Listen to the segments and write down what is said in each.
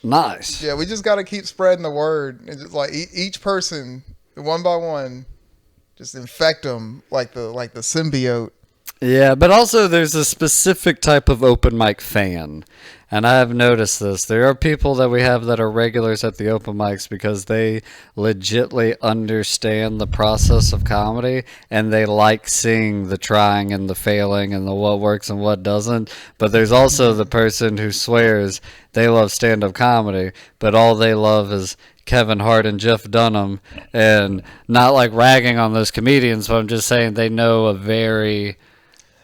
Nice. Yeah, we just got to keep spreading the word. And just like each person, one by one, just infect them like the symbiote. Yeah, but also there's a specific type of open mic fan. And I have noticed this. There are people that we have that are regulars at the open mics because they legitly understand the process of comedy and they like seeing the trying and the failing and the what works and what doesn't. But there's also the person who swears they love stand-up comedy, but all they love is Kevin Hart and Jeff Dunham, and not like ragging on those comedians, but I'm just saying they know a very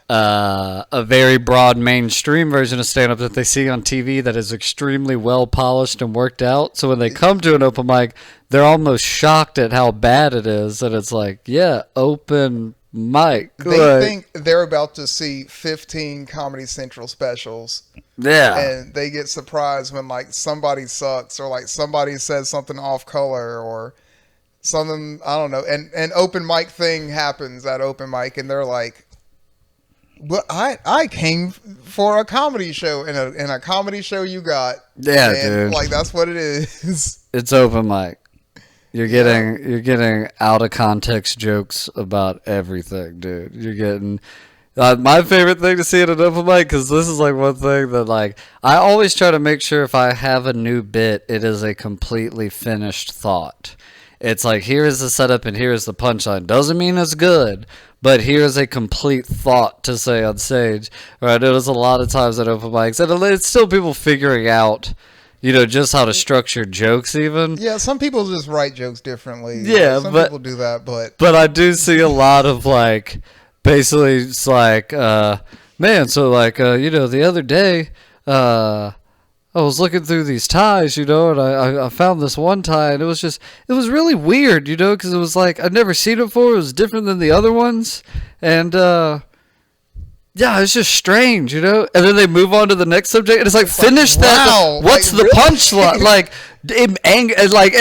broad mainstream version of stand-up that they see on TV that is extremely well polished and worked out. So when they come to an open mic, they're almost shocked at how bad it is. And it's like, yeah, open mic. They think they're about to see 15 Comedy Central specials. Yeah. And they get surprised when like somebody sucks or like somebody says something off color or something, I don't know. And an open mic thing happens at open mic and they're like, but I came for a comedy show and a comedy show you got. Yeah, and, dude. Like that's what it is. It's open mic. You're getting out of context jokes about everything, dude. You're getting my favorite thing to see at an open mic, because this is like one thing that like I always try to make sure if I have a new bit, it is a completely finished thought. It's like, here is the setup and here is the punchline. Doesn't mean it's good, but here's a complete thought to say on stage. Right? It was a lot of times at open mics, and it's still people figuring out, just how to structure jokes even. Yeah, some people just write jokes differently. Yeah, some people do that, but I do see a lot of like, basically it's like, man, so like, the other day, I was looking through these ties, and I found this one tie, and it was really weird, because it was like, I'd never seen it before. It was different than the other ones. And, yeah, it's just strange, And then they move on to the next subject, and it's like, finish that. Wow, What's the punchline? Like, and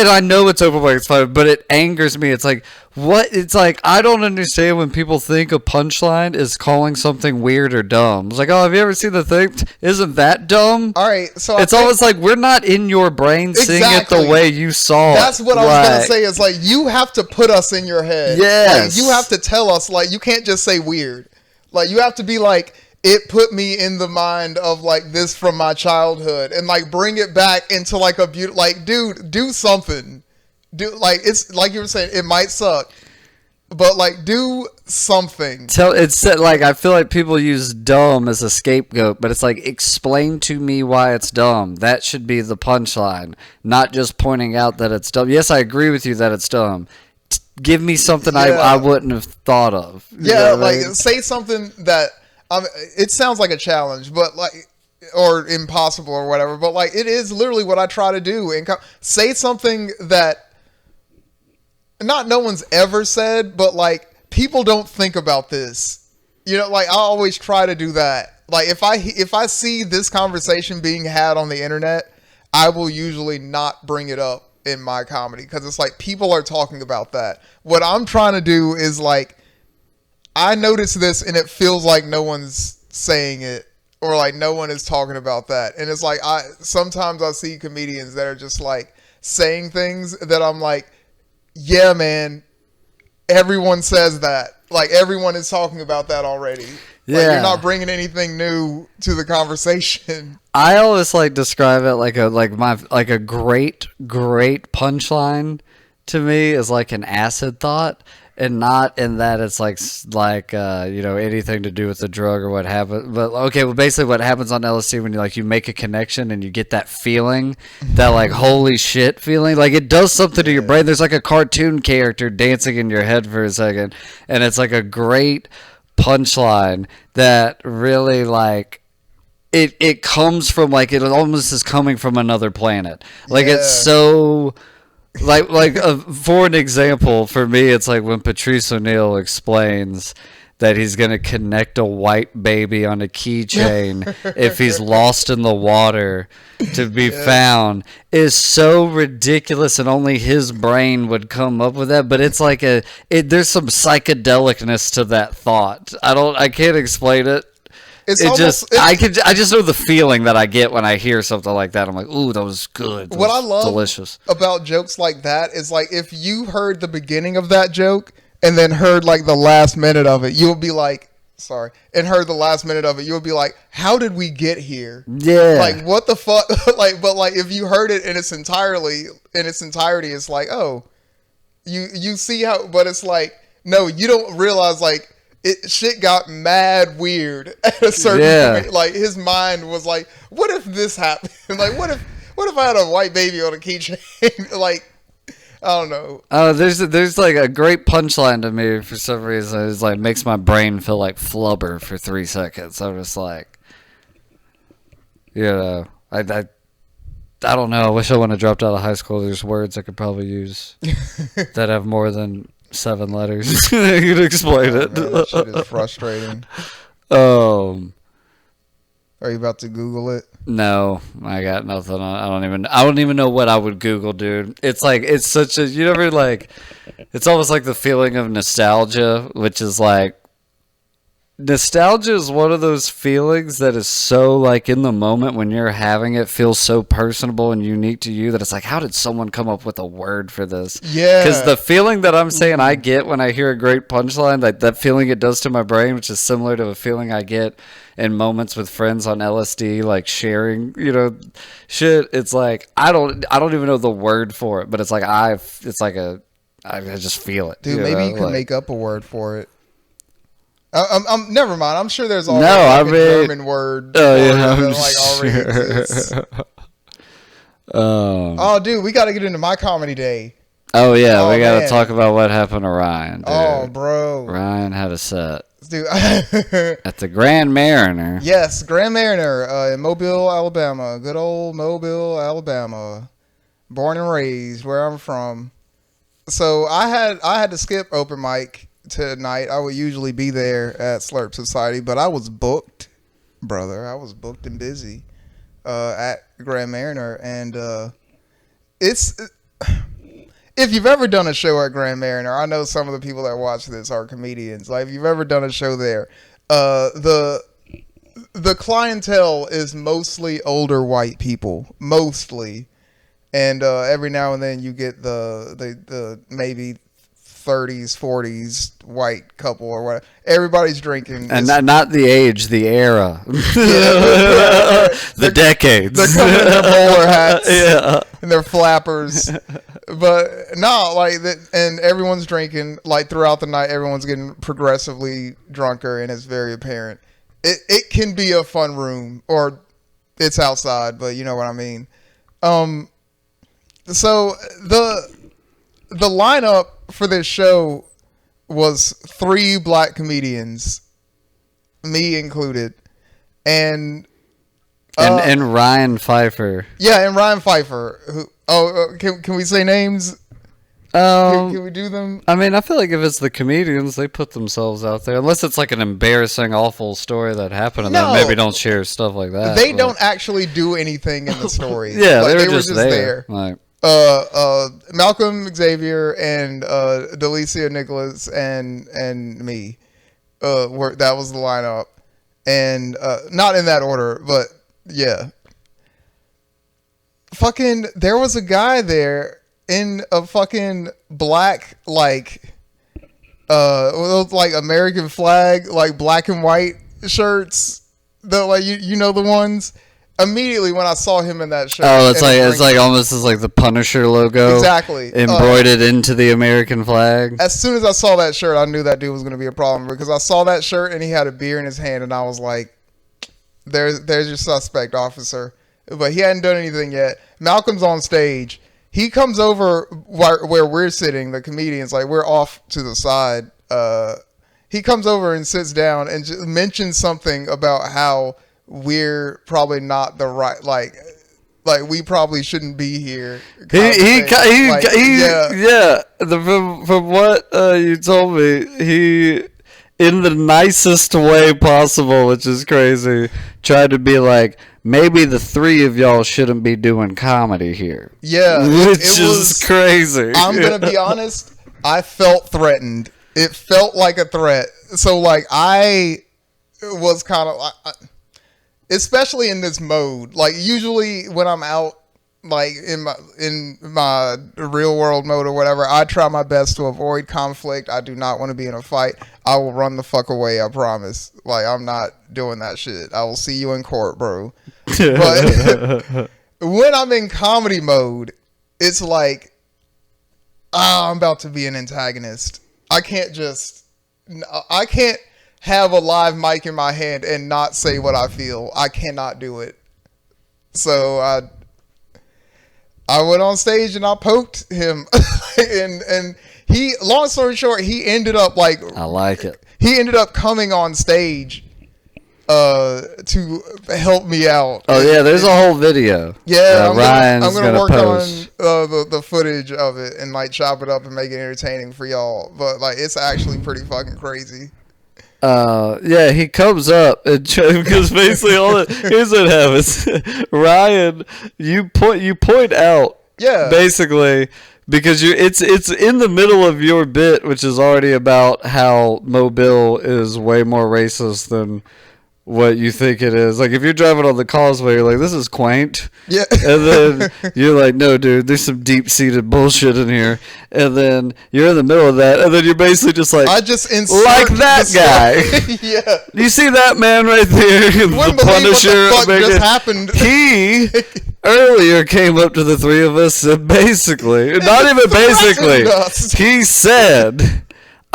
I know it's open mic, it's fine, but it angers me. It's like, what? It's like, I don't understand when people think a punchline is calling something weird or dumb. It's like, oh, have you ever seen the thing? Isn't that dumb? All right, so it's almost like we're not in your brain seeing it the way you saw it. That's what I was going to say. It's like, you have to put us in your head. Yes. Like, you have to tell us, like, you can't just say weird. Like, you have to be like, it put me in the mind of like this from my childhood and like bring it back into like a beautiful, like, dude, do something. It's like you were saying, it might suck, but like do something. It's like, I feel like people use dumb as a scapegoat, but it's like, explain to me why it's dumb. That should be the punchline, not just pointing out that it's dumb. Yes, I agree with you that it's dumb. Give me something I wouldn't have thought of. Yeah, like say something that it sounds like a challenge, but like, or impossible or whatever, but like it is literally what I try to do. And say something that no one's ever said, but like people don't think about this. Like I always try to do that. Like if I see this conversation being had on the internet, I will usually not bring it up in my comedy, because it's like people are talking about that. What I'm trying to do is like, I notice this and it feels like no one's saying it, or like no one is talking about that. And it's like, sometimes I see comedians that are just like saying things that I'm like, yeah, man, everyone says that. Like everyone is talking about that already. Yeah. Like, you're not bringing anything new to the conversation. I always like describe it like a great punchline to me is like an acid thought, and not in that it's like anything to do with the drug or what happened. But okay, well, basically what happens on LSD when you make a connection and you get that feeling, that like holy shit feeling, like it does something to your brain. There's like a cartoon character dancing in your head for a second, and it's like a great punchline that really like it comes from like, it almost is coming from another planet. Like it's so like for an example, for me it's like when Patrice O'Neal explains that he's going to connect a white baby on a keychain if he's lost in the water to be found, is so ridiculous, and only his brain would come up with that. But it's like there's some psychedelicness to that thought. I can't explain it. It's it almost, just I just know the feeling that I get when I hear something like that. I'm like, ooh, that was good. That what I was love delicious about jokes like that is like if you heard the beginning of that joke and then heard like the last minute of it, you'll be like, sorry, and heard the last minute of it, you'll be like, how did we get here? Yeah. Like what the fuck? Like, but like if you heard it in its entirety, it's like, oh, you see how, but it's like, no, you don't realize like shit got mad weird at a certain point. Like his mind was like, what if this happened? Like what if I had a white baby on a keychain? Like, I don't know. There's like a great punchline to me for some reason. It's like makes my brain feel like flubber for 3 seconds. I'm just like, I don't know. I wish I wouldn't have dropped out of high school. There's words I could probably use that have more than 7 letters. You could explain it. Man, that shit is frustrating. Are you about to Google it? No, I got nothing. I don't even know what I would Google, dude. It's like it's such a you never like. It's almost like the feeling of nostalgia, which is like. Nostalgia is one of those feelings that is so like in the moment when you're having it feels so personable and unique to you that it's like, how did someone come up with a word for this? Yeah. Because the feeling that I'm saying I get when I hear a great punchline, like that feeling it does to my brain, which is similar to a feeling I get in moments with friends on LSD, like sharing, shit. It's like I don't even know the word for it, but it's like I just feel it. Dude, maybe you could make up a word for it. I'm never mind. I'm sure there's already a German word. Oh yeah, already exists. Oh, dude, we got to get into my comedy day. Oh yeah, we got to talk about what happened to Ryan. Dude. Oh, bro, Ryan had a set, dude, at the Grand Mariner. Yes, Grand Mariner in Mobile, Alabama. Good old Mobile, Alabama. Born and raised where I'm from. So I had to skip open mic tonight. I would usually be there at Slurp Society, but I was booked, brother. I was booked and busy at Grand Mariner, and it's if you've ever done a show at Grand Mariner, I know some of the people that watch this are comedians. Like if you've ever done a show there, the clientele is mostly older white people, mostly, and every now and then you get the maybe 30s, 40s white couple or whatever. Everybody's drinking. And not the age, the era. The decades. They're coming in their bowler hats and their flappers. But no, like, and everyone's drinking. Like, throughout the night, everyone's getting progressively drunker, and it's very apparent. It can be a fun room, or it's outside, but you know what I mean. So the lineup for this show was 3 black comedians, me included, and Ryan Pfeiffer. Yeah, and Ryan Pfeiffer. Can we say names? Can we do them? I mean, I feel like if it's the comedians, they put themselves out there. Unless it's like an embarrassing, awful story that happened, and then maybe don't share stuff like that. They don't actually do anything in the story. Yeah, like, they were just there. Like, Malcolm Xavier and Delicia Nicholas and me. That was the lineup, and not in that order, but yeah. Fucking, there was a guy there in a fucking black like American flag, like black and white shirts. The like you know the ones. Immediately when I saw him in that shirt. Oh, it's like almost as like the Punisher logo. Exactly. Embroidered into the American flag. As soon as I saw that shirt, I knew that dude was going to be a problem, because I saw that shirt and he had a beer in his hand, and I was like, there's your suspect, officer. But he hadn't done anything yet. Malcolm's on stage. He comes over where we're sitting, the comedians, like we're off to the side. He comes over and sits down and just mentions something about how we're probably not the right, like we probably shouldn't be here. From what you told me, he, in the nicest way possible, which is crazy, tried to be like, maybe the 3 of y'all shouldn't be doing comedy here. Yeah, which is crazy. I'm gonna be honest. I felt threatened. It felt like a threat. So like was kind of, especially in this mode. Like usually when I'm out, like in my real world mode or whatever, I try my best to avoid conflict. I do not want to be in a fight. I will run the fuck away. I promise. Like I'm not doing that shit. I will see you in court, bro. But when I'm in comedy mode, it's like, I'm about to be an antagonist. I can't have a live mic in my hand and not say what I feel. I cannot do it. So I went on stage and I poked him, and he, long story short, he ended up like, I like it. He ended up coming on stage to help me out. Oh yeah, there's a whole video. Yeah, Ryan's I'm gonna work post on the footage of it and like chop it up and make it entertaining for y'all. But like, it's actually pretty fucking crazy. Yeah, he comes up and because basically here's what happens. Ryan, you point out, yeah, basically because it's in the middle of your bit, which is already about how Mobile is way more racist than what you think it is. Like if you're driving on the causeway, you're like, this is quaint. Yeah. And then you're like, no, dude, there's some deep-seated bullshit in here. And then you're in the middle of that, and then you're basically just like, I just insert like that guy. Yeah. You see that man right there? The Punisher. What the fuck just happened? He earlier came up to the three of us and basically, not even basically, he said,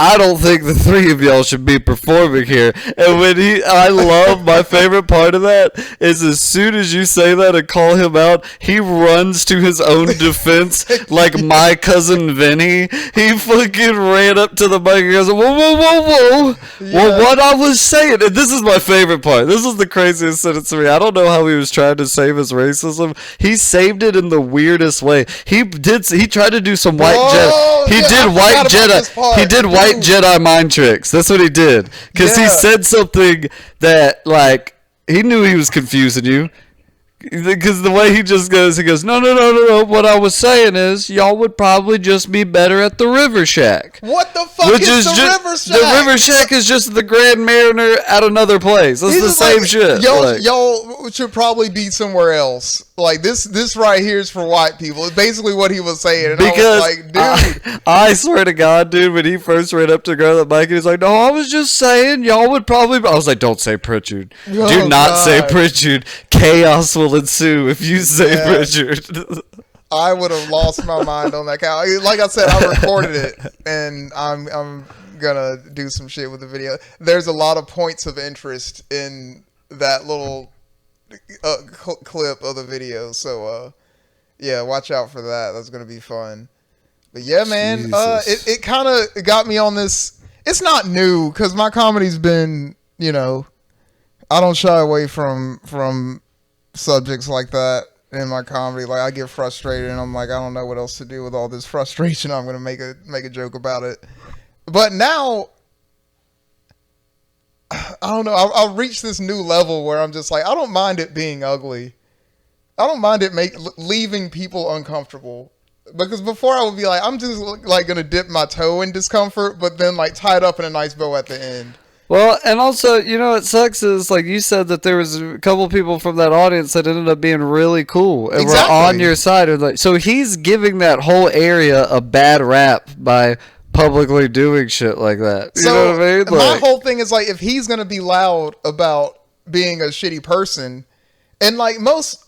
I don't think the three of y'all should be performing here. And I love, my favorite part of that is as soon as you say that and call him out, he runs to his own defense like my cousin Vinny. He fucking ran up to the mic and goes, whoa, whoa, whoa, whoa. Yeah. Well, what I was saying, and this is my favorite part. This is the craziest sentence to me. I don't know how he was trying to save his racism. He saved it in the weirdest way. He tried to do some white Jedi. He did white Jedi. He did white Jedi mind tricks. That's what he did. Because he said something that, like, he knew he was confusing you. Because the way he goes, no. What I was saying is, y'all would probably just be better at the River Shack. What the fuck is the River Shack? The River Shack is just the Grand Mariner at another place. That's the same shit. Y'all should probably be somewhere else. Like, this right here is for white people. It's basically what he was saying. And because I was like, dude. I swear to God, dude, when he first ran up to the girl at the mic, he's like, no, I was just saying, y'all would probably... I was like, don't say Pritchard. Do not say Pritchard. Chaos will ensue if you say Pritchard. I would have lost my mind on that cow. Like I said, I recorded it, and I'm gonna do some shit with the video. There's a lot of points of interest in that little clip of the video, so yeah, watch out for that. That's gonna be fun. But yeah, man, it kind of got me on this. It's not new because my comedy's been, you know, I don't shy away from subjects like that in my comedy. Like, I get frustrated and I'm like, I don't know what else to do with all this frustration. I'm gonna make a joke about it. But now, I don't know. I'll reach this new level where I'm just like, I don't mind it being ugly. I don't mind it leaving people uncomfortable. Because before I would be like, I'm just like gonna dip my toe in discomfort, but then like tie it up in a nice bow at the end. Well, and also, you know, what sucks is, like you said, that there was a couple people from that audience that ended up being really cool and were on your side. So he's giving that whole area a bad rap by publicly doing shit like that. You know what I mean? My whole thing is, like, if he's going to be loud about being a shitty person, and, like, most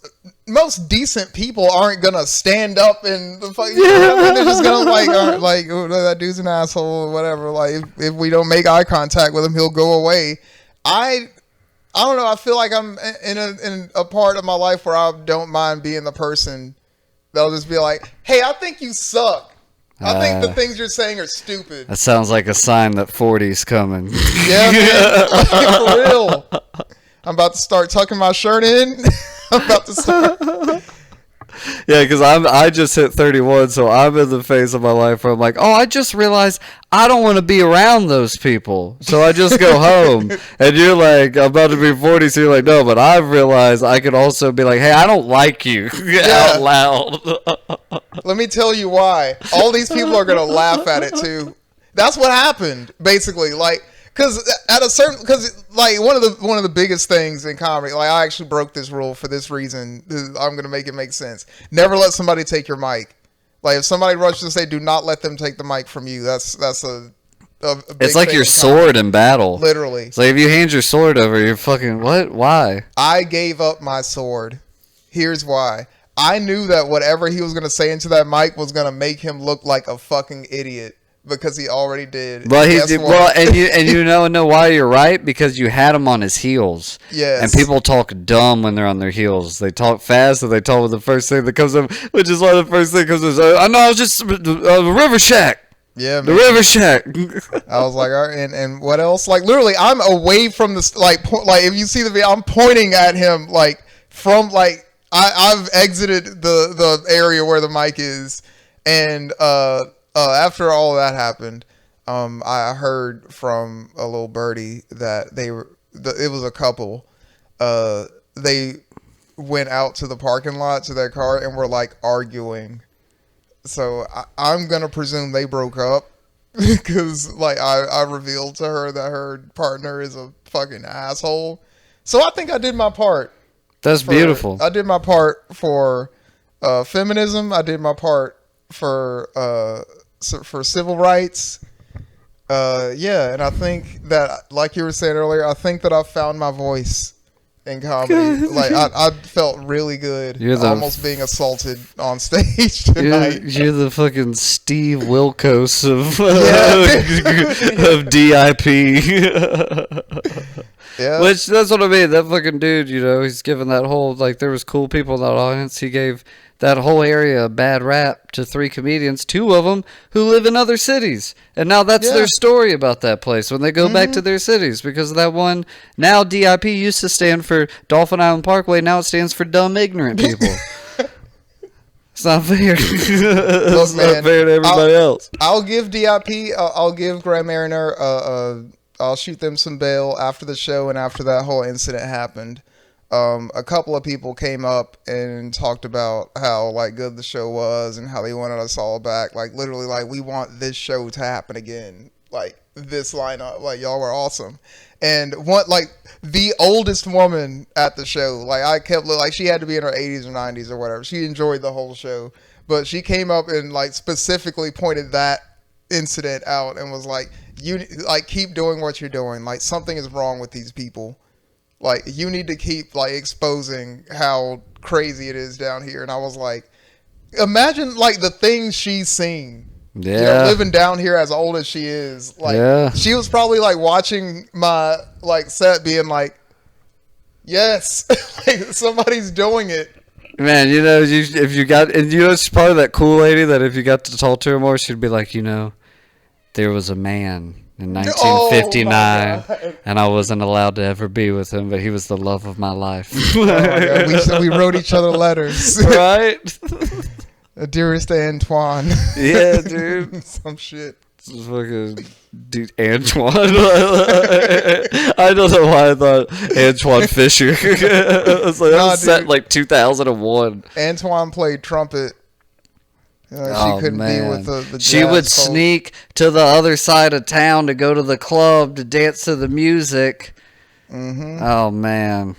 decent people aren't going to stand up and you know what I mean? They're just going to, like, oh, that dude's an asshole or whatever. Like, if we don't make eye contact with him, he'll go away. I don't know. I feel like I'm in a part of my life where I don't mind being the person that'll just be like, hey, I think you suck. I think the things you're saying are stupid. That sounds like a sign that 40's coming. Yeah, man. For real. I'm about to start tucking my shirt in. I'm about to start. Yeah, because I just hit 31, so I'm in the phase of my life where I'm like, oh, I just realized I don't want to be around those people, so I just go home. And you're like, I'm about to be 40, so you're like, no, but I've realized I could also be like, hey, I don't like you out loud. Let me tell you why. All these people are going to laugh at it, too. That's what happened, basically. Like, because at a certain, because like one of the biggest things in comedy, like I actually broke this rule for this reason. I'm gonna make it make sense. Never let somebody take your mic. Like if somebody rushes to say, do not let them take the mic from you. That's a big It's like thing your in sword in battle. Literally. It's like if you hand your sword over, you're fucking what? Why? I gave up my sword. Here's why. I knew that whatever he was gonna say into that mic was gonna make him look like a fucking idiot. Because he already did. Well, he did. Well, and you know why you're right, because you had him on his heels. Yes. And people talk dumb when they're on their heels. They talk fast, and they talk with the first thing that comes up, which is why the first thing comes up. I know, it's just the River Shack. Yeah, the River Shack. I was like, all right, and what else? Like literally, I'm away from the like if you see the video, I'm pointing at him like from like I've exited the area where the mic is, and after all that happened, I heard from a little birdie that it was a couple. They went out to the parking lot to their car and were like arguing. So I'm gonna presume they broke up because like I revealed to her that her partner is a fucking asshole. So I think I did my part. That's beautiful. I did my part for feminism. I did my part for civil rights. Yeah, and I think that, like you were saying earlier, I think that I found my voice in comedy. Like I felt really good. Almost being assaulted on stage tonight. You're the fucking Steve Wilkos of DIP. Yeah. Which, that's what I mean. That fucking dude, he's giving that whole, like, there was cool people in that audience. He gave that whole area a bad rap to 3 comedians, 2 of them who live in other cities. And now that's their story about that place when they go back to their cities because of that one. Now DIP used to stand for Dolphin Island Parkway. Now it stands for dumb, ignorant people. It's not fair. It's not fair to everybody else. I'll give DIP, I'll give Graham Mariner I'll shoot them some bail after the show and after that whole incident happened. A couple of people came up and talked about how like good the show was and how they wanted us all back. Like literally, like we want this show to happen again. Like this lineup, like y'all were awesome. And like the oldest woman at the show, like I kept like she had to be in her 80s or 90s or whatever. She enjoyed the whole show, but she came up and like specifically pointed that incident out and was like, you like keep doing what you're doing. Like something is wrong with these people. Like you need to keep like exposing how crazy it is down here. And I was like, imagine like the things she's seen. Yeah. Living down here as old as she is. Like she was probably like watching my like set being like, yes, like somebody's doing it. Man, if you got, and she's probably that cool lady that if you got to talk to her more, she'd be like, there was a man in 1959, and I wasn't allowed to ever be with him, but he was the love of my life. Oh my God. We wrote each other letters. Right? Dearest Antoine. Yeah, dude. Some shit. This is fucking dude, Antoine. I don't know why I thought Antoine Fisher. It was like, that was set like 2001. Antoine played trumpet. She couldn't be with the She would sneak to the other side of town to go to the club to dance to the music. Mm-hmm. Oh, man.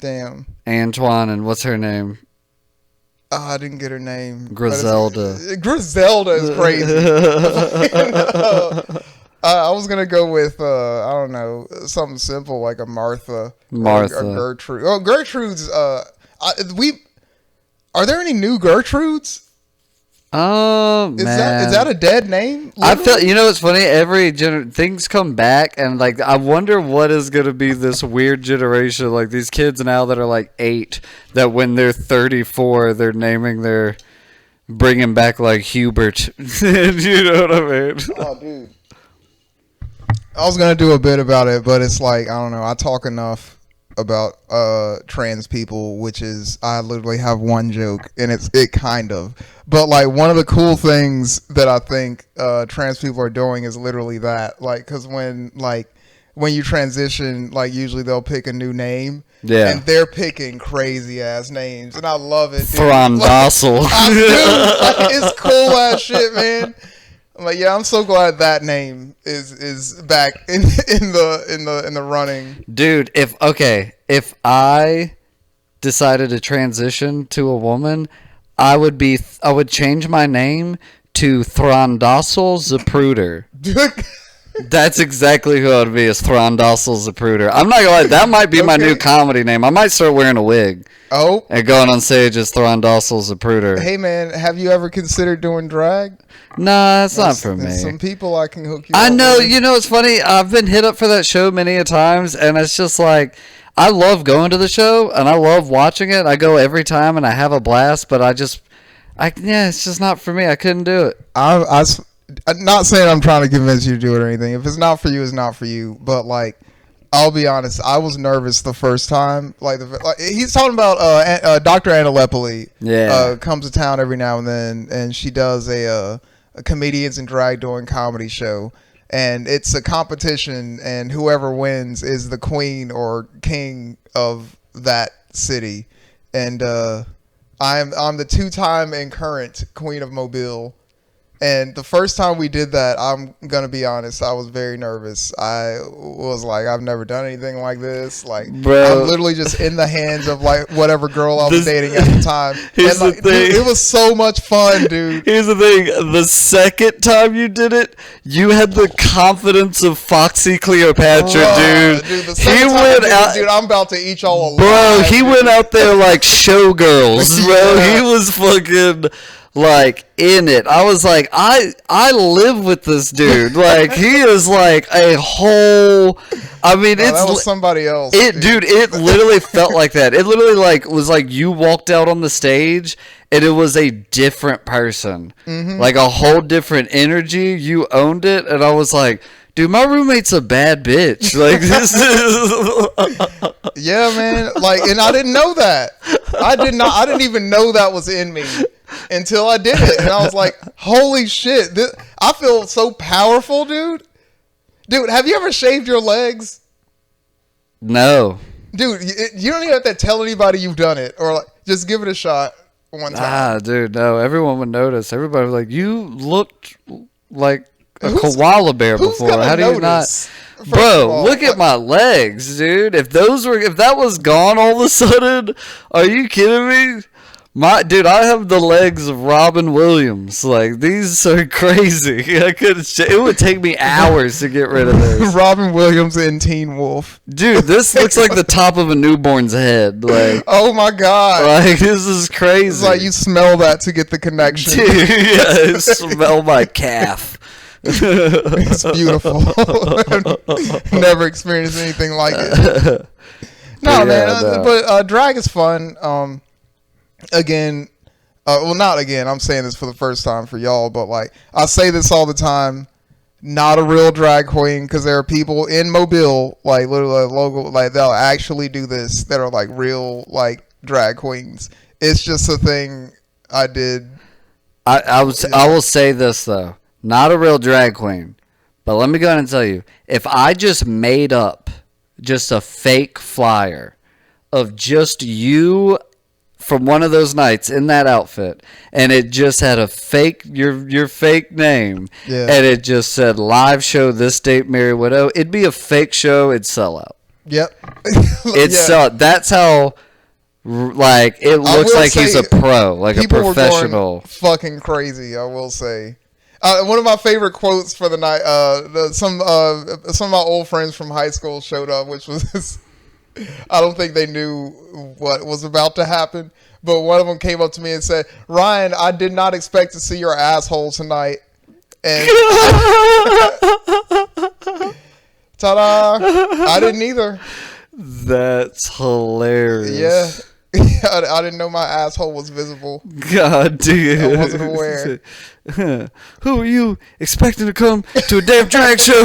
Damn. Antoine, and what's her name? I didn't get her name. Griselda. Griselda is crazy. I was going to go with, I don't know, something simple like a Martha. Martha. Or Gertrude. Oh, Gertrude's, are there any new Gertrudes? Oh, man. Is that a dead name? Literally? I felt, it's funny, things come back, and like I wonder what is going to be this weird generation, like these kids now that are like 8, that when they're 34, they're bringing back like Hubert. You know what I mean? Oh, dude. I was going to do a bit about it, but it's like, I don't know, I talk enough about trans people, which is I literally have one joke, and it kind of, but like one of the cool things that I think trans people are doing is literally that, like, because when you transition, like usually they'll pick a new name, and they're picking crazy ass names, and I love it, dude. From Docile. Like, it's cool ass shit, man. I'm like, yeah, I'm so glad that name is back in the running. Dude, if I decided to transition to a woman, I would change my name to Throndossel Zapruder. That's exactly who I would be, is Throndossel Zapruder. I'm not gonna lie, that might be my new comedy name. I might start wearing a wig. Oh. And going on stage as Throndossel Zapruder. Hey man, have you ever considered doing drag? Nah, that's not for me. Some people I can hook you I up know, with. you know, it's funny. I've been hit up for that show many a times, and it's just like, I love going to the show, and I love watching it. I go every time, and I have a blast, but it's just not for me. I couldn't do it. I'm not saying I'm trying to convince you to do it or anything. If it's not for you, it's not for you. But like, I'll be honest, I was nervous the first time. Like he's talking about Dr. Anna Lepoli. Yeah, comes to town every now and then, and she does a comedians and drag doing comedy show, and it's a competition, and whoever wins is the queen or king of that city. And I'm the 2-time and current queen of Mobile. And the first time we did that, I'm going to be honest, I was very nervous. I was like, I've never done anything like this. Like, bro, I'm literally just in the hands of like whatever girl I was dating at the time. Here's and like, the thing. Dude, it was so much fun, dude. Here's the thing. The second time you did it, you had the confidence of Foxy Cleopatra, dude. Dude, the second time I did it, dude, I'm about to eat y'all alive. Bro, he dude. went out there like showgirls, bro. Yeah. He was fucking like in it. I was like, I live with this dude. Like, he is like a whole. I mean, that was somebody else. Dude, it literally felt like that. It literally like was like you walked out on the stage and it was a different person, like a whole different energy. You owned it, and I was like, dude, my roommate's a bad bitch. Like, this is. Yeah, man. Like, and I didn't know that. I didn't even know that was in me until I did it, and I was like, holy shit! I feel so powerful, dude. Dude, have you ever shaved your legs? No. Dude, you don't even have to tell anybody you've done it, or like, just give it a shot one time. Dude, no. Everyone would notice. Everybody was like, you looked like a koala bear before. How do you not? Bro, look at my legs, dude. If that was gone all of a sudden, are you kidding me? Dude, I have the legs of Robin Williams. Like, these are crazy. It would take me hours to get rid of this. Robin Williams in Teen Wolf. Dude, this looks like the top of a newborn's head. Like, oh my god. Like, this is crazy. It's like you smell that to get the connection. Dude, yeah, smell my calf. It's beautiful. Never experienced anything like it. No, man. But drag is fun. Again, well, not again. I'm saying this for the first time for y'all, but like I say this all the time. Not a real drag queen, because there are people in Mobile, like literally local, like they'll actually do this, that are like real like drag queens. It's just a thing I did. I will say this though. Not a real drag queen. But let me go ahead and tell you, if I just made up just a fake flyer of just you from one of those nights in that outfit, and it just had a fake, your fake name, and it just said live show this date, Mary Widow, it'd be a fake show, it'd sell out. Yep. That's how, like, it looks like he's a pro, like a professional. Were going fucking crazy, I will say. One of my favorite quotes for the night, some of my old friends from high school showed up, which was this, I don't think they knew what was about to happen, but one of them came up to me and said, Ryan, I did not expect to see your asshole tonight. And ta-da! I didn't either. That's hilarious. Yeah. I didn't know my asshole was visible. God, dude. I wasn't aware. Who are you expecting to come to a damn drag show?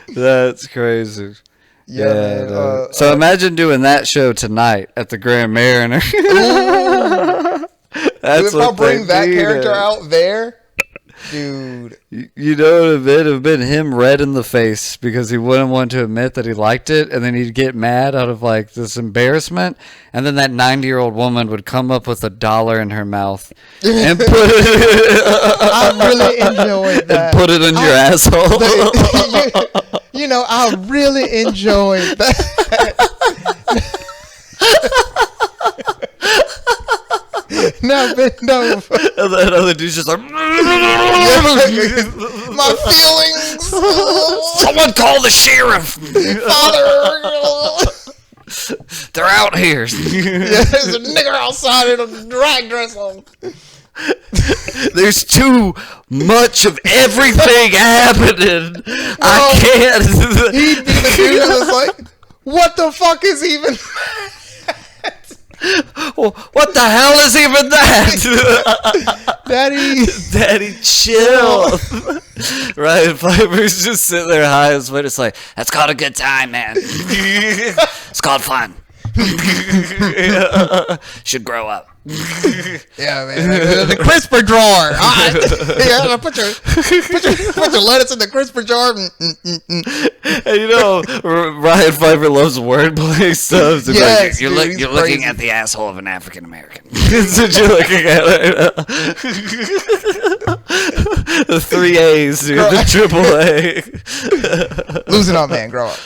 That's crazy. Yeah. So imagine doing that show tonight at the Grand Mariner. That's if I bring that character out there, Dude. You know, it would have been him red in the face because he wouldn't want to admit that he liked it, and then he'd get mad out of like this embarrassment, and then that 90-year-old woman would come up with $1 in her mouth and put it. I really enjoyed that. And put it in your asshole. You know, I really enjoyed that. Now bend over. And that other dude's just like, my feelings. Someone call the sheriff. Father. They're out here. Yeah, there's a nigger outside in a drag dress on. There's too much of everything happening. Bro, I can't. He'd be the dude that's like, what the fuck is even what the hell is even that? Daddy, chill. Ryan Pfeiffer's just sitting there high as fuck. It's like, that's called a good time, man. It's called fun. Should grow up. Yeah, man. The crisper drawer. All right. Yeah, put your lettuce in the crisper jar. And you know, Ryan Pfeiffer loves wordplay stuff. So yes, you're dude, looking at the asshole of an African American. That's what you're looking at right now. The 3 A's, dude. The triple A. Losing up, man. Grow up.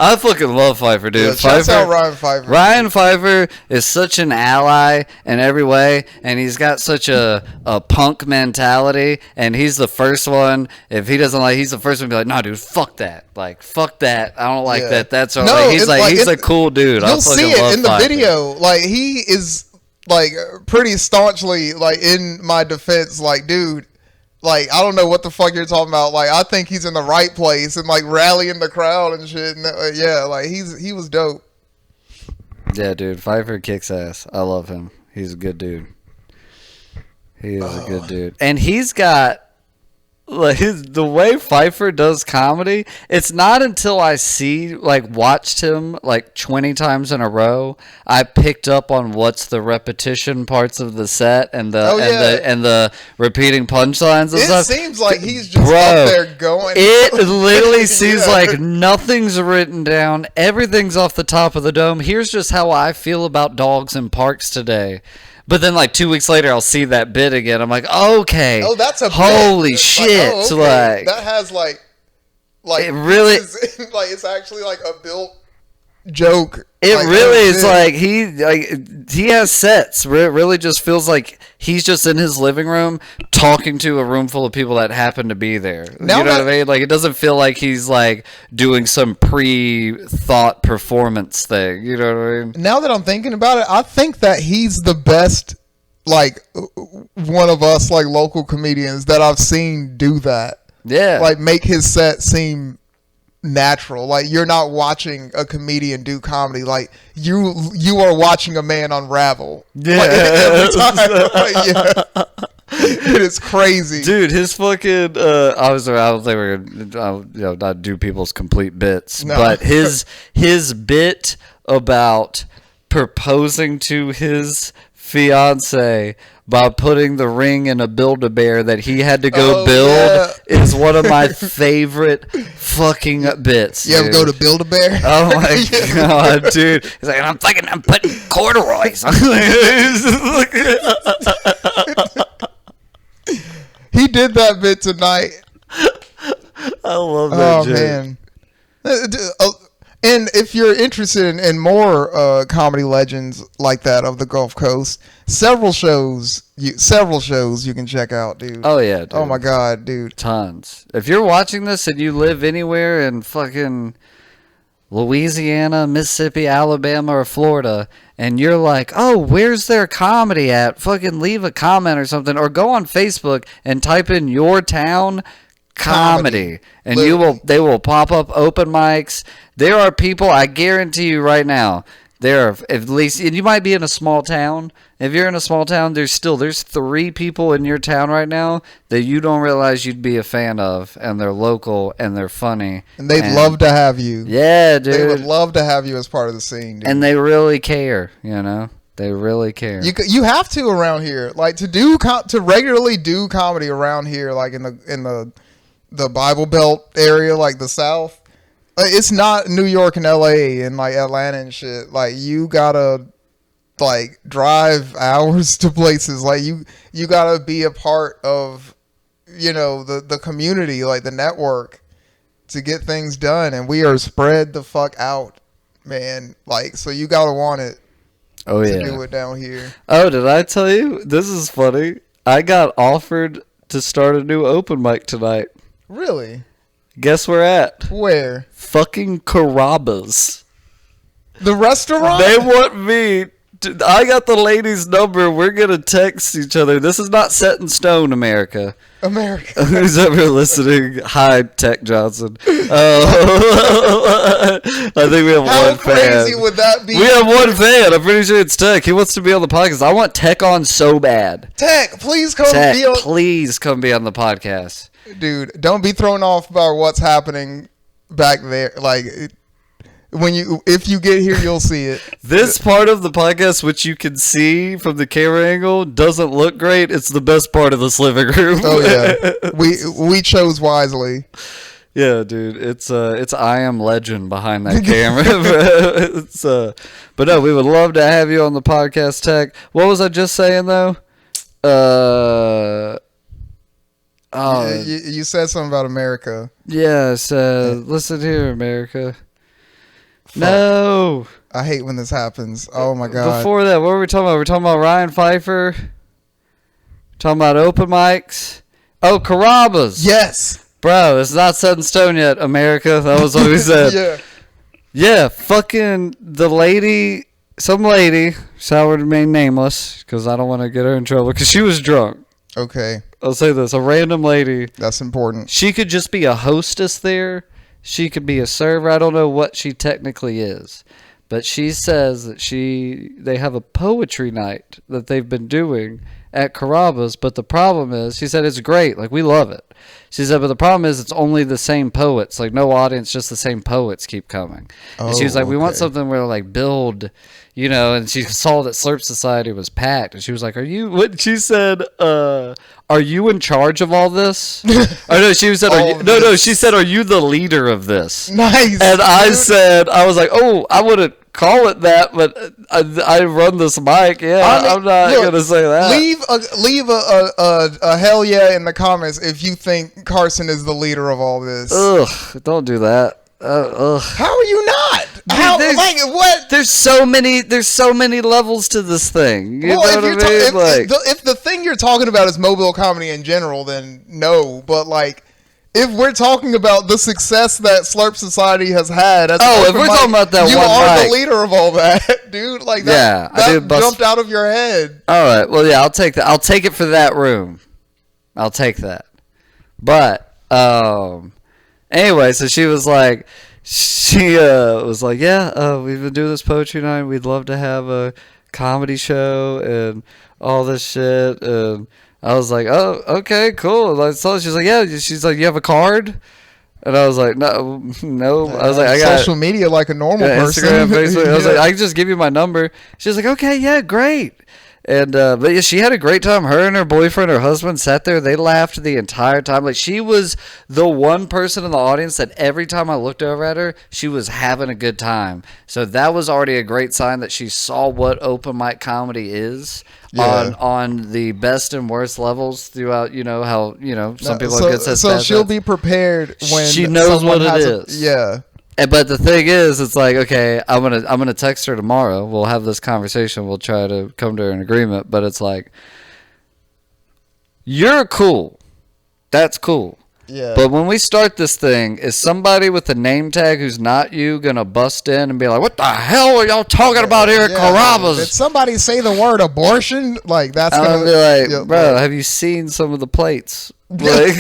I fucking love Pfeiffer, dude. Yeah, shouts out Ryan Pfeiffer. Ryan Pfeiffer is such an ally in every way, and he's got such a punk mentality, and he's the first one. If he doesn't like, he's the first one to be like, no, dude, fuck that. Like, fuck that. I don't like that. That's all. No, he's a cool dude. You'll see it in the video. Like, he is like pretty staunchly like in my defense. Like, dude. Like, I don't know what the fuck you're talking about. Like, I think he's in the right place and like rallying the crowd and shit. And, yeah, like he was dope. Yeah, dude, Pfeiffer kicks ass. I love him. He's a good dude. He is a good dude, and he's got like the way Pfeiffer does comedy. It's not until I watched him like 20 times in a row, I picked up on what's the repetition parts of the set and the repeating punchlines and stuff. It seems like he's just up there going. It literally seems like nothing's written down. Everything's off the top of the dome. Here's just how I feel about dogs in parks today. But then, like 2 weeks later, I'll see that bit again. I'm like, okay. Oh, that's a holy bit. shit! Like, like that has like it really it's actually like a built joke. It like, really is like he has sets where it really just feels like he's just in his living room talking to a room full of people that happen to be there. Now you know what I mean? Like, it doesn't feel like he's like doing some pre-thought performance thing. You know what I mean? Now that I'm thinking about it, I think that he's the best, like, one of us like local comedians that I've seen do that. Yeah, like make his set seem natural. Like, you're not watching a comedian do comedy. Like, you are watching a man unravel. Yeah, like, every time. Like, yeah. It is crazy, dude. His fucking I don't think we're gonna not do people's complete bits, but his bit about proposing to his fiance by putting the ring in a Build-A-Bear that he had to go build is one of my favorite fucking bits. You ever go to Build-A-Bear? Oh my god, dude! He's like, I'm putting corduroys. He did that bit tonight. I love that. Oh man! And if you're interested in more comedy legends like that of the Gulf Coast, several shows you can check out, dude. Oh yeah, dude. Oh my god, dude. Tons. If you're watching this and you live anywhere in fucking Louisiana, Mississippi, Alabama, or Florida, and you're like, oh, where's their comedy at? Fucking leave a comment or something, or go on Facebook and type in your town comedy, and Literally. they will pop up open mics. There are people, I guarantee you right now, there are at least, and you might be in a small town. If you're in a small town, there's 3 people in your town right now that you don't realize you'd be a fan of, and they're local and they're funny, and they'd love to have you. Yeah, dude, they would love to have you as part of the scene, dude. And they really care, you know. They really care. You have to around here, like to regularly do comedy around here, like in the Bible Belt area, like the South. Like, it's not New York and LA and like Atlanta and shit. Like you gotta like drive hours to places. Like you gotta be a part of, you know, the community, like the network, to get things done. And we are spread the fuck out, man. Like, so you gotta want it. Oh to yeah. do it down here. Oh, did I tell you? This is funny. I got offered to start a new open mic tonight. Really? Guess where at? Where? Fucking Carrabba's. The restaurant? They want me. I got the lady's number. We're going to text each other. This is not set in stone, America. Who's ever listening? Hi, Tech Johnson. I think we have How one fan. How crazy would that be? We have one fan. I'm pretty sure it's Tech. He wants to be on the podcast. I want Tech on so bad. Tech, please come be on. Please come be on the podcast. Dude, don't be thrown off by what's happening back there. Like, if you get here, you'll see it. This part of the podcast, which you can see from the camera angle, doesn't look great. It's the best part of this living room. Oh yeah, we chose wisely. Yeah, dude, it's I Am Legend behind that camera. But no, we would love to have you on the podcast, Tech. What was I just saying though? You said something about America. Yes, listen here, America. Fuck. No. I hate when this happens. Oh my god. Before that, what were we talking about? We're talking about Ryan Pfeiffer. Talking about open mics. Oh, Carrabba's. Yes. Bro, it's not set in stone yet, America. That was what we said. Yeah. Yeah, fucking some lady, shall remain nameless, because I don't want to get her in trouble, because she was drunk. Okay. I'll say this, a random lady. That's important. She could just be a hostess there. She could be a server. I don't know what she technically is. But she says that they have a poetry night that they've been doing at Carrabba's. But the problem is, she said it's great. Like, we love it. She said, but the problem is it's only the same poets. Like, no audience, just the same poets keep coming. And she was like, we want something where, like, build, you know. And she saw that Slurp Society was packed. And she was like, she said, are you in charge of all this? Or no, she said, she said, are you the leader of this? Nice. And I was like, oh, I wouldn't call it that, but I run this mic. Yeah, I'm not going to say that. Leave a hell yeah in the comments if you think Carson is the leader of all this. Ugh, don't do that. Ugh. How are you not? What? There's so many levels to this thing. You know what I mean? If the thing you're talking about is mobile comedy in general, then no. But like, if we're talking about the success that Slurp Society has had, if we're talking about that, you are the leader of all that, dude. Like that, jumped out of your head. All right, well, yeah, I'll take that. I'll take it for that room. I'll take that. But anyway, so she was like, yeah, we've been doing this poetry night. We'd love to have a comedy show and all this shit. And I was like, oh, okay, cool. So she's like, yeah. She's like, you have a card? And I was like, no. I was like, I got social media like a normal person. Instagram, Facebook. I was like, I can just give you my number. She was like, okay, yeah, great. And but yeah, she had a great time. Her and her boyfriend, her husband, sat there. They laughed the entire time. Like, she was the one person in the audience that every time I looked over at her, she was having a good time. So that was already a great sign that she saw what open mic comedy is. Yeah. On the best and worst levels throughout, you know, how, you know, some people have good sets. So she'll be prepared when she knows what it is. Yeah. But the thing is, it's like, okay, I'm gonna text her tomorrow. We'll have this conversation. We'll try to come to an agreement. But it's like, you're cool. That's cool. Yeah. But when we start this thing, is somebody with a name tag who's not you gonna bust in and be like, what the hell are y'all talking about here at Carrabba's? Did somebody say the word abortion? Like, that's gonna be like, bro, have you seen some of the plates? Like,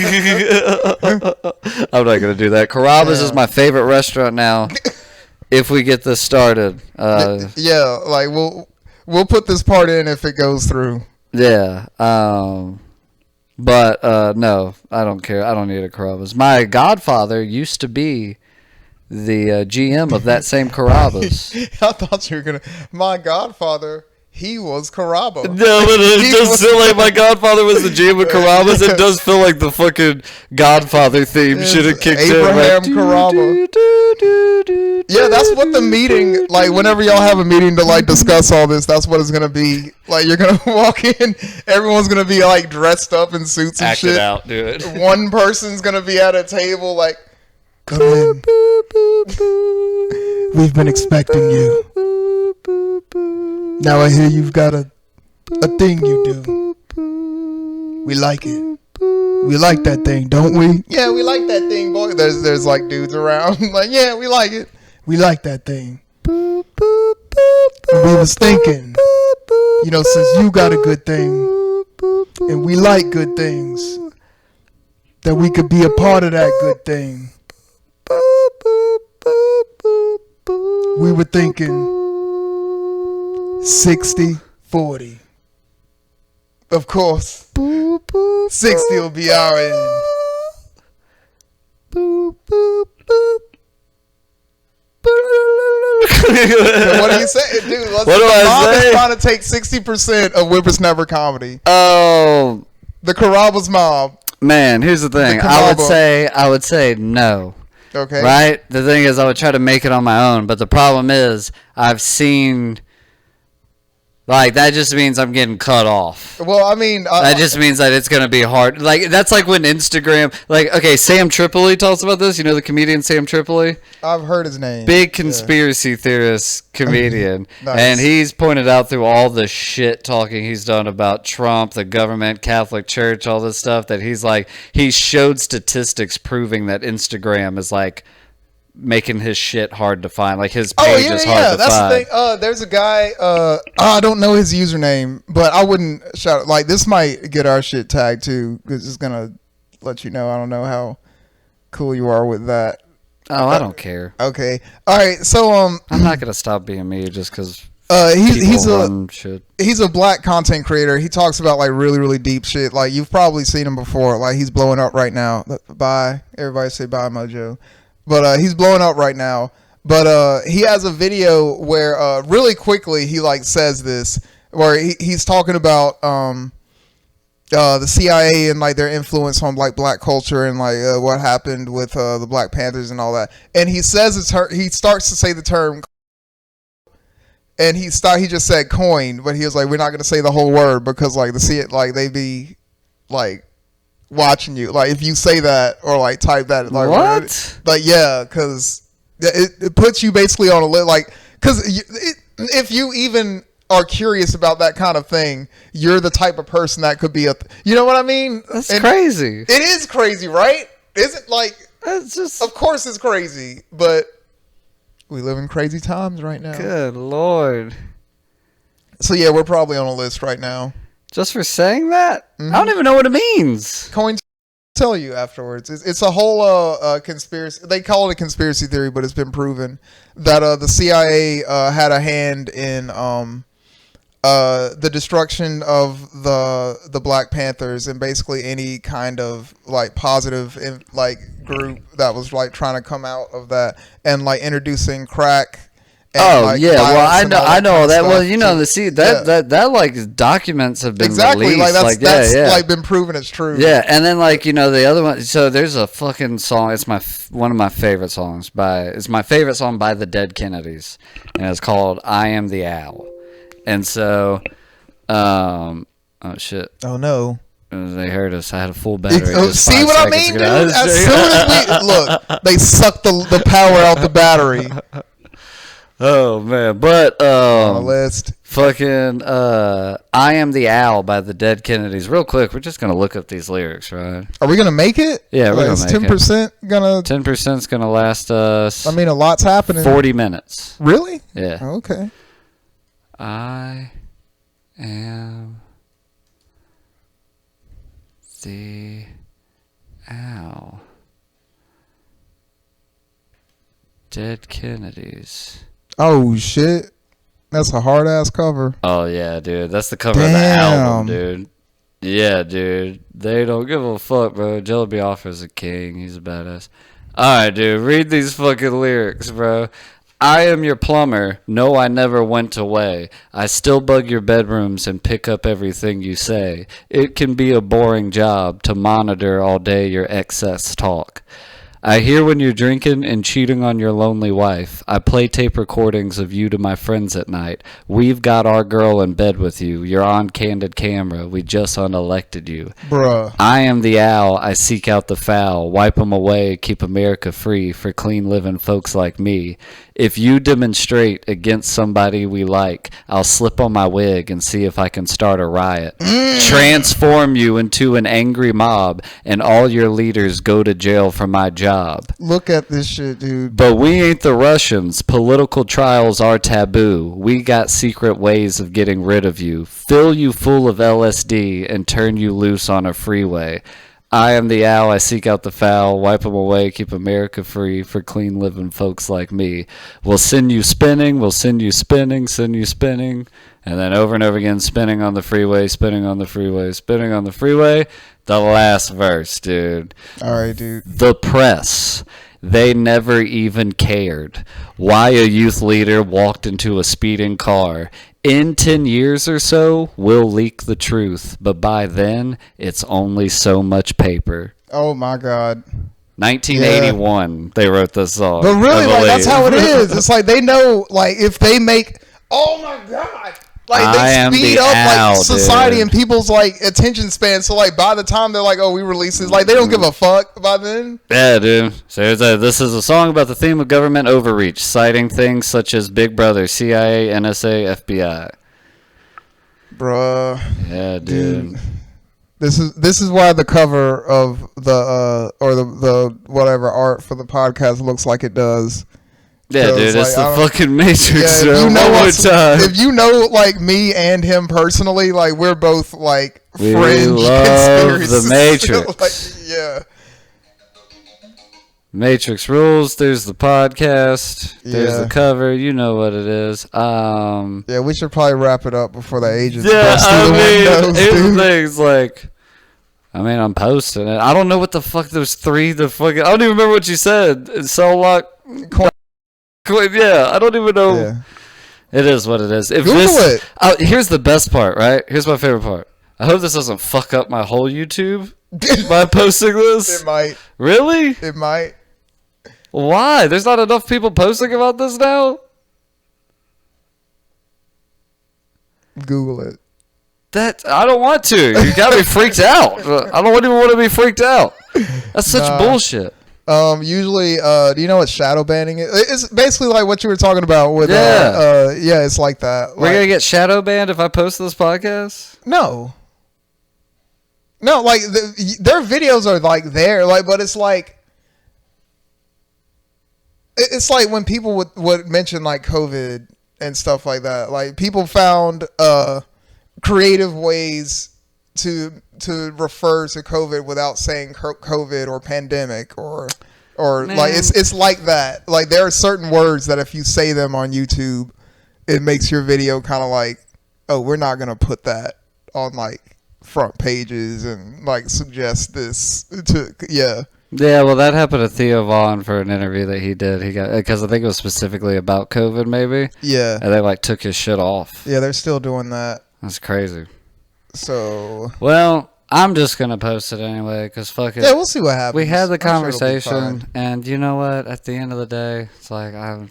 I'm not gonna do that. Carrabba's is my favorite restaurant now. If we get this started, yeah, like we'll put this part in if it goes through. Yeah. But no, I don't care. I don't need a Carrabba's. My godfather used to be the GM of that same Carrabba's. I thought you were gonna. My godfather. He was Caraba. No, but it does feel like my Godfather was the jam with Carabas. It does feel like the fucking Godfather theme should have kicked Abraham in. Caraba. Yeah, that's what the meeting, like, whenever y'all have a meeting to, like, discuss all this, that's what it's going to be. Like, you're going to walk in, everyone's going to be, like, dressed up in suits and shit. Act it out, dude. One person's going to be at a table, like, come in. We've been expecting you. Now I hear you've got a thing you do. We like it. We like that thing, don't we? Yeah, we like that thing, boy. There's like dudes around. Like, yeah, we like it. We like that thing. And we was thinking, you know, since you got a good thing, and we like good things, that we could be a part of that good thing. We were thinking 60-40. Of course. 60 will be our end. What do you say? Dude, what do I say? The mob is trying to take 60% of Whippersnapper comedy. Oh. The Caraba's mob. Man, here's the thing. I would say no. Okay. Right? The thing is, I would try to make it on my own, but the problem is, I've seen, like, that just means I'm getting cut off. Well, I mean, that just means that it's going to be hard. Like, that's like when Instagram, like, okay, Sam Tripoli talks about this. You know the comedian Sam Tripoli? I've heard his name. Big conspiracy theorist comedian. Nice. And he's pointed out through all the shit talking he's done about Trump, the government, Catholic Church, all this stuff, that he's like, he showed statistics proving that Instagram is like making his shit hard to find. Like, his page is hard to that's find. The thing. There's a guy, I don't know his username, but I wouldn't shout it. Like, this might get our shit tagged too, because it's going to let you know. I don't know how cool you are with that. Oh, I don't care. Okay. All right. So I'm not gonna stop being me just because. He's a black content creator. He talks about like really, really deep shit. Like, you've probably seen him before. Like, he's blowing up right now. Bye. Everybody say bye, Mojo. But he's blowing up right now. But he has a video where really quickly he like says this, where he's talking about the CIA and like their influence on like black culture and like what happened with the Black Panthers and all that. And he says he starts to say the term, and he just said coin, but he was like, we're not going to say the whole word because like they be like watching you, like if you say that or like type that, like what? Like, yeah, because it puts you basically on a list, like, because if you even are curious about that kind of thing, you're the type of person that could be you know what I mean? That's crazy. It is crazy, right? Isn't like, it's just, of course it's crazy, but we live in crazy times right now. Good Lord. So yeah, we're probably on a list right now. Just for saying that? Mm-hmm. I don't even know what it means. Coins tell you afterwards. It's a whole conspiracy. They call it a conspiracy theory, but it's been proven that the CIA had a hand in the destruction of the Black Panthers and basically any kind of like positive like group that was like trying to come out of that, and like introducing crack. And, like, well, I know that. Well, you know, that like documents have been released. Like that's like been proven it's true. Yeah, and then like, you know, the other one. So there's a fucking song. It's one of my favorite songs it's my favorite song by the Dead Kennedys, and it's called "I Am the Owl." And so, oh shit! Oh no! They heard us. I had a full battery. See what I mean, dude? As soon as we look, they sucked the power out the battery. Oh man, but on the list, fucking "I Am the Owl" by the Dead Kennedys. Real quick, we're just gonna look up these lyrics, right? Are we gonna make it? Yeah, we're gonna make it. 10% gonna. 10%'s gonna last us. I mean, a lot's happening. 40 minutes. Really? Yeah. Okay. I am the owl. Dead Kennedys. Oh shit, that's a hard ass cover. Oh yeah, dude, that's the cover of the album, dude. Yeah, dude, they don't give a fuck, bro. Jelly Biafra's a king. He's a badass. All right, dude, read these fucking lyrics, bro. I am your plumber. No, I never went away. I still bug your bedrooms and pick up everything you say. It can be a boring job to monitor all day your excess talk. I hear when you're drinking and cheating on your lonely wife. I play tape recordings of you to my friends at night. We've got our girl in bed with you. You're on candid camera. We just unelected you. Bruh. I am the owl. I seek out the foul. Wipe 'em away. Keep America free for clean living folks like me. If you demonstrate against somebody we like, I'll slip on my wig and see if I can start a riot. Transform you into an angry mob, and all your leaders go to jail for my job. Look at this shit, dude. But we ain't the Russians. Political trials are taboo. We got secret ways of getting rid of you. Fill you full of LSD and turn you loose on a freeway. I am the owl, I seek out the foul, wipe 'em away, keep America free for clean living folks like me. We'll send you spinning, we'll send you spinning, send you spinning, and then over and over again, spinning on the freeway, spinning on the freeway, spinning on the freeway. The last verse, dude. All right, dude. The press. They never even cared why a youth leader walked into a speeding car. In 10 years or so, we'll leak the truth, but by then, it's only so much paper. Oh my God. 1981, they wrote this song. But really, like, that's how it is. It's like they know, like, if they make, oh my God, like they speed up owl, like society dude. and people's like attention span. So like by the time they're like, oh, we release this, like they don't give a fuck by then. Yeah, dude. So this is a song about the theme of government overreach, citing things such as Big Brother, CIA, NSA, FBI. Bruh. Yeah, dude. This is why the cover of the or the whatever art for the podcast looks like it does. Yeah, dude, it's like, the fucking Matrix. Yeah, If you know, like me and him personally, like we're both like we fringe love conspiracies. the Matrix. Like, yeah. Matrix rules. There's the podcast. There's Yeah. the cover. You know what it is. Yeah, we should probably wrap it up before the agents Yeah, bust through the windows, here's the dude. thing. It's like, I mean, I'm posting it. I don't know what the fuck those three. The fucking. I don't even remember what you said. Cell lock. Yeah, I don't even know. Yeah. It is what it is. If Google this, it. Here's the best part, right? Here's my favorite part. I hope this doesn't fuck up my whole YouTube by posting this. It might. Really? It might. Why? There's not enough people posting about this now? Google it. I don't want to. You got me freaked out. I don't even want to be freaked out. That's such bullshit. Usually, do you know what shadow banning is? It's basically like what you were talking about with, yeah, it's like that. We're going to get shadow banned if I post this podcast? No, like their videos are like there, like, but it's like when people would mention like COVID and stuff like that. Like people found creative ways to refer to COVID without saying COVID or pandemic or Man. like it's like that. Like there are certain words that if you say them on YouTube, it makes your video kind of like, oh, we're not gonna put that on like front pages and like suggest this to yeah. Yeah, well, that happened to Theo Vaughn for an interview that he did. He got because I think it was specifically about COVID, maybe. Yeah, and they like took his shit off. Yeah, they're still doing that. That's crazy. So well, I'm just gonna post it anyway because fuck it. Yeah, we'll see what happens. We had the I'm sure it'll be conversation, fine. and you know what? At the end of the day, it's like I'm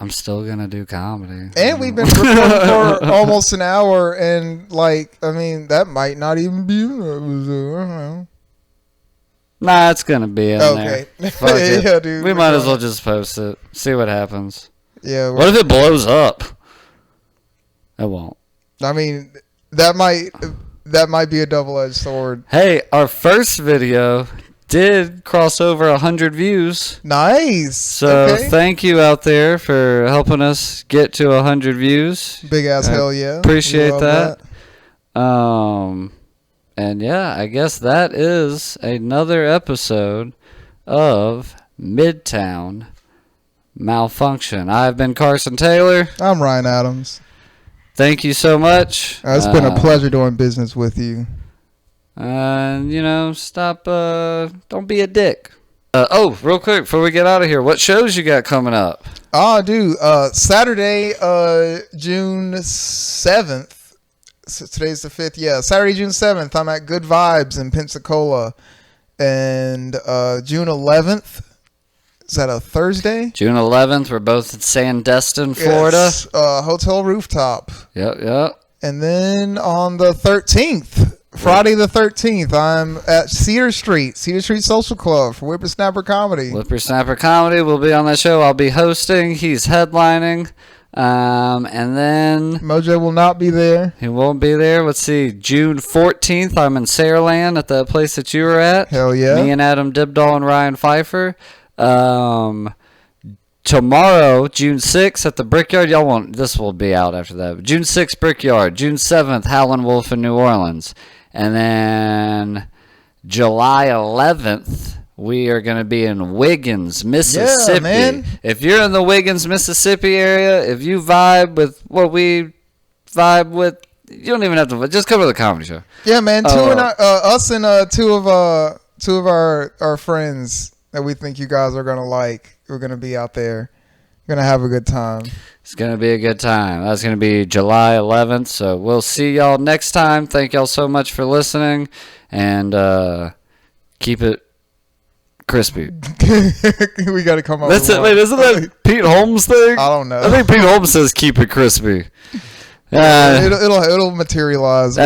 still gonna do comedy. And we've been recording for almost an hour, and like, I mean, that might not even be an episode. I don't know. Nah, it's gonna be in Okay. there. Fuck it. Yeah, dude. We might as well just post it. See what happens. Yeah. What if it blows up? It won't. I mean, that might be a double-edged sword. Hey, our first video did cross over 100 views. Nice. So okay. thank you out there for helping us get to 100 views. Big ass hell yeah. Appreciate Love that. And yeah, I guess that is another episode of Midtown Malfunction. I've been Carson Taylor. I'm Ryan Adams. Thank you so much. It's been a pleasure doing business with you. And, stop, don't be a dick. Real quick before we get out of here, what shows you got coming up? Oh, dude. Saturday, June 7th. So today's the 5th. Yeah, Saturday, June 7th. I'm at Good Vibes in Pensacola. And June 11th. Is that a Thursday? June 11th. We're both at Sandestin, Florida. Yes, Hotel Rooftop. Yep. And then on the 13th. Friday the 13th, I'm at Cedar Street Social Club for Whippersnapper Comedy. Whippersnapper Comedy will be on that show. I'll be hosting. He's headlining. And then Mojo will not be there. He won't be there. Let's see. June 14th, I'm in Saraland at the place that you were at. Hell yeah. Me and Adam Dibdahl and Ryan Pfeiffer. Tomorrow, June 6th at the Brickyard. Y'all won't. This will be out after that. June 6th, Brickyard. June 7th, Howlin' Wolf in New Orleans. And then July 11th, we are going to be in Wiggins, Mississippi. Yeah, man. If you're in the Wiggins, Mississippi area, if you vibe with what we vibe with, you don't even have to. Just come to the comedy show. Yeah, man. Us and two of our friends that we think you guys are going to like. We're going to be out there. Going to have a good time. It's going to be a good time. That's going to be July 11th. So we'll see y'all next time. Thank y'all so much for listening. And keep it crispy. We got to come up with Wait, isn't that Pete Holmes thing? I don't know. I think Pete Holmes says keep it crispy. It'll materialize.